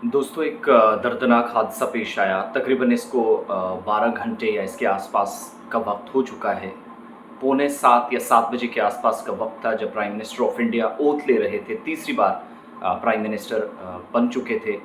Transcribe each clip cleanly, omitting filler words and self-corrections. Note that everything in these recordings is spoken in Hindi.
दोस्तों एक दर्दनाक हादसा पेश आया। तकरीबन इसको 12 घंटे या इसके आसपास का वक्त हो चुका है। पौने 7 या 7 बजे के आसपास का वक्त था जब prime minister of India oath ले रहे थे। तीसरी बार प्राइम मिनिस्टर बन चुके थे।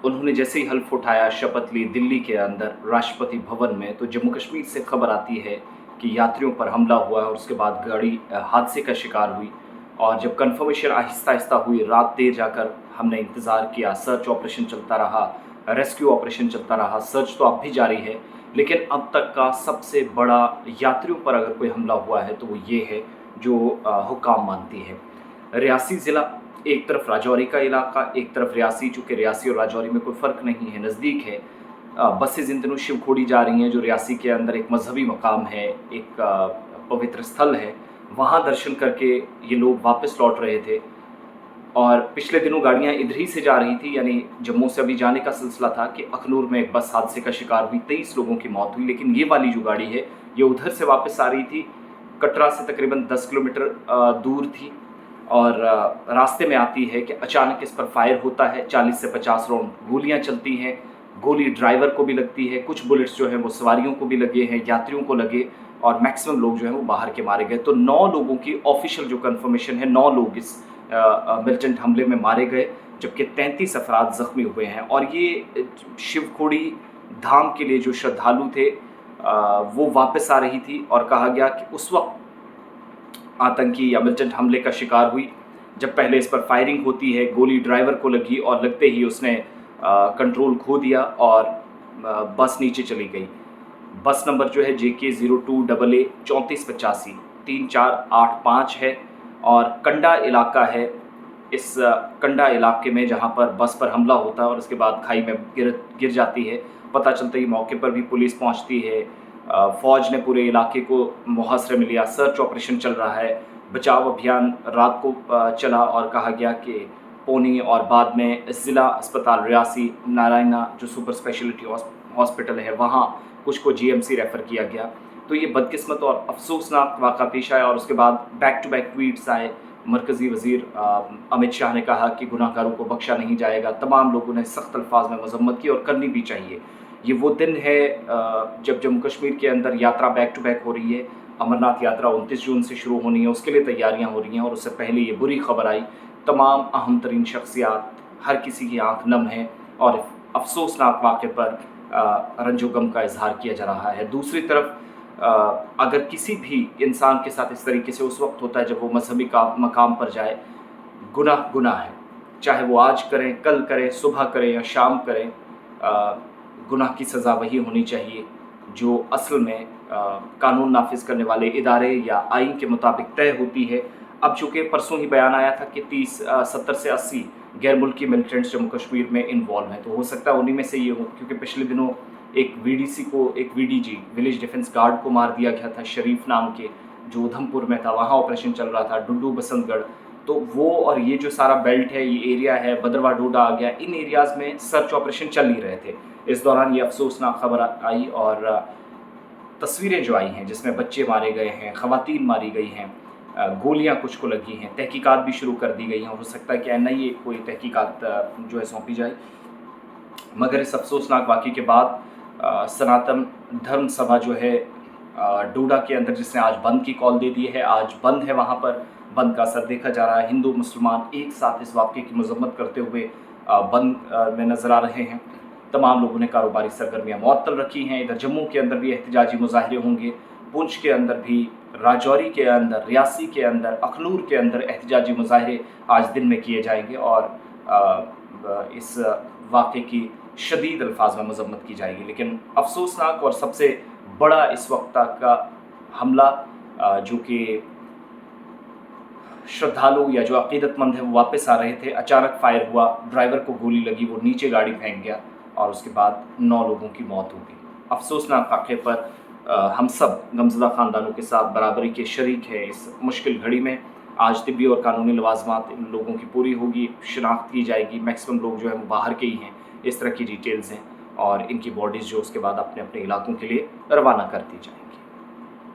उन्होंने जैसे ही हल्फ उठाया, शपथ ली दिल्ली के अंदर राष्ट्रपति भवन में, तो जम्मू कश्मीर से खबर आती है कि यात्रियों पर हमला हुआ और उसके बाद गाड़ी हादसे का शिकार हुई। और जब कन्फर्मेशन आहिस्ता आहिस्ता हुई, रात देर जाकर हमने इंतज़ार किया, सर्च ऑपरेशन चलता रहा, रेस्क्यू ऑपरेशन चलता रहा, सर्च तो अब भी जारी है। लेकिन अब तक का सबसे बड़ा यात्रियों पर अगर कोई हमला हुआ है तो वो ये है जो हुकाम मानती है। रियासी ज़िला, एक तरफ राजौरी का इलाका, एक तरफ रियासी, चूँकि रियासी और राजौरी में कोई फ़र्क नहीं है, नज़दीक है। बसेज़ इन दिनों शिवखोड़ी जा रही हैं, जो रियासी के अंदर एक मज़हबी मकाम है, एक पवित्र स्थल है। वहाँ दर्शन करके ये लोग वापस लौट रहे थे। और पिछले दिनों गाड़ियाँ इधर ही से जा रही थी, यानी जम्मू से अभी जाने का सिलसिला था कि अखनूर में एक बस हादसे का शिकार हुई, 23 लोगों की मौत हुई। लेकिन ये वाली जो गाड़ी है, ये उधर से वापस आ रही थी, कटरा से तकरीबन 10 किलोमीटर दूर थी। और रास्ते में आती है कि अचानक इस पर फायर होता है। 40 से 50 राउंड गोलियाँ चलती हैं। गोली ड्राइवर को भी लगती है, कुछ बुलेट्स जो हैं वो सवारियों को भी लगे हैं, यात्रियों को लगे, और मैक्सिमम लोग जो हैं वो बाहर के मारे गए। तो 9 लोगों की ऑफिशियल जो कन्फर्मेशन है, 9 लोग इस मिलिटेंट हमले में मारे गए, जबकि 33 अफराद ज़ख्मी हुए हैं। और ये शिवखोड़ी धाम के लिए जो श्रद्धालु थे वो वापस आ रही थी, और कहा गया कि उस वक्त आतंकी या मिलिटेंट हमले का शिकार हुई जब पहले इस पर फायरिंग होती है, गोली ड्राइवर को लगी और लगते ही उसने कंट्रोल खो दिया और बस नीचे चली गई। बस नंबर जो है JK02AA 3485 3485 है, और कंडा इलाका है। इस कंडा इलाके में जहाँ पर बस पर हमला होता है और उसके बाद खाई में गिर जाती है। पता चलता ही मौके पर भी पुलिस पहुँचती है। फ़ौज ने पूरे इलाके को मुहासरे में लिया, सर्च ऑपरेशन चल रहा है। बचाव अभियान रात को चला, और कहा गया कि पौनी और बाद में ज़िला अस्पताल रियासी नारायणा जो सुपर स्पेशलिटी हॉस्पिटल है, वहाँ कुछ को GMC रेफ़र किया गया। तो ये बदकिस्मत और अफसोसनाक वाक़ा पेश आया। और उसके बाद बैक टू बैक ट्वीट्स आए। मरकज़ी वज़ीर अमित शाह ने कहा कि गुनाहगारों को बख्शा नहीं जाएगा। तमाम लोगों ने सख्त अल्फाज में मज़म्मत की, और करनी भी चाहिए। ये वो दिन है जब जम्मू कश्मीर के अंदर यात्रा बैक टू बैक हो रही है। अमरनाथ यात्रा 29 जून से शुरू होनी है, उसके लिए तैयारियां हो रही हैं। और उससे पहले ये बुरी खबर आई। तमाम अहम तरीन शख्सियात, हर किसी की आंख नम है, और अफसोसनाक वाक़े पर रंजो गम का इजहार किया जा रहा है। दूसरी तरफ अगर किसी भी इंसान के साथ इस तरीके से उस वक्त होता है जब वो मजहबी मकाम पर जाए, गुनाह गुनाह है। चाहे वो आज करें, कल करें, सुबह करें या शाम करें, गुनाह की सज़ा वही होनी चाहिए जो असल में कानून नाफिज करने वाले इदारे या आइन के मुताबिक तय होती है। अब चूँकि परसों ही बयान आया था कि 70 से 80 गैर मुल्की मिलिटेंट्स जम्मू कश्मीर में इन्वॉल्व हैं, तो हो सकता है उन्हीं में से ये हो। क्योंकि पिछले दिनों एक VDC को, एक VDG विलेज डिफेंस गार्ड को मार दिया गया था, शरीफ नाम के, जो उधमपुर में था, वहाँ ऑपरेशन चल रहा था, डुड्डू बसंतगढ़। तो वो और ये जो सारा बेल्ट है, ये एरिया है, भद्रवाह डोडा आ गया, इन एरियाज़ में सर्च ऑपरेशन चल ही रहे थे। इस दौरान ये अफसोसनाक खबर आई, और तस्वीरें जो आई हैं जिसमें बच्चे मारे गए हैं, ख़वातीन मारी गई हैं, गोलियां कुछ को लगी हैं, तहकीकात भी शुरू कर दी गई हैं। हो सकता है कि NIA कोई तहकीकात जो है सौंपी जाए। मगर इस अफसोसनाक वाक़े के बाद सनातन धर्म सभा जो है डोडा के अंदर, जिसने आज बंद की कॉल दे दी है, आज बंद है, वहाँ पर बंद का असर देखा जा रहा है। हिंदू मुसलमान एक साथ इस वाक़े की मजम्मत करते हुए बंद में नज़र आ रहे हैं। तमाम लोगों ने कारोबारी सरगर्मियाँ मुअत्तल रखी हैं। इधर जम्मू के अंदर भी एहतजाजी मुजाहरे होंगे, पुंछ के अंदर भी, राजौरी के अंदर, रियासी के अंदर, अखनूर के अंदर एहतजाजी मुजाहरे आज दिन में किए जाएंगे, और इस वाक़े की शदीद अल्फाज में मजम्मत की जाएगी। लेकिन अफसोसनाक और सबसे बड़ा इस वक्त का हमला, जो कि श्रद्धालु या जो अकीदतमंद है वो वापस आ रहे थे, अचानक फायर हुआ, ड्राइवर को गोली लगी, वो नीचे गाड़ी फेंक गया, और उसके बाद 9 लोगों की मौत हो गई। अफसोसनाक वाक़े पर हम सब गमज़दा ख़ानदानों के साथ बराबरी के शरीक हैं इस मुश्किल घड़ी में। आज तिब्बी और कानूनी लवाजमात इन लोगों की पूरी होगी, शिनाख्त की जाएगी। मैक्सिमम लोग जो है वो बाहर के ही हैं, इस तरह की डिटेल्स हैं, और इनकी बॉडीज़ जो उसके बाद अपने अपने इलाकों के लिए रवाना कर दी जाए।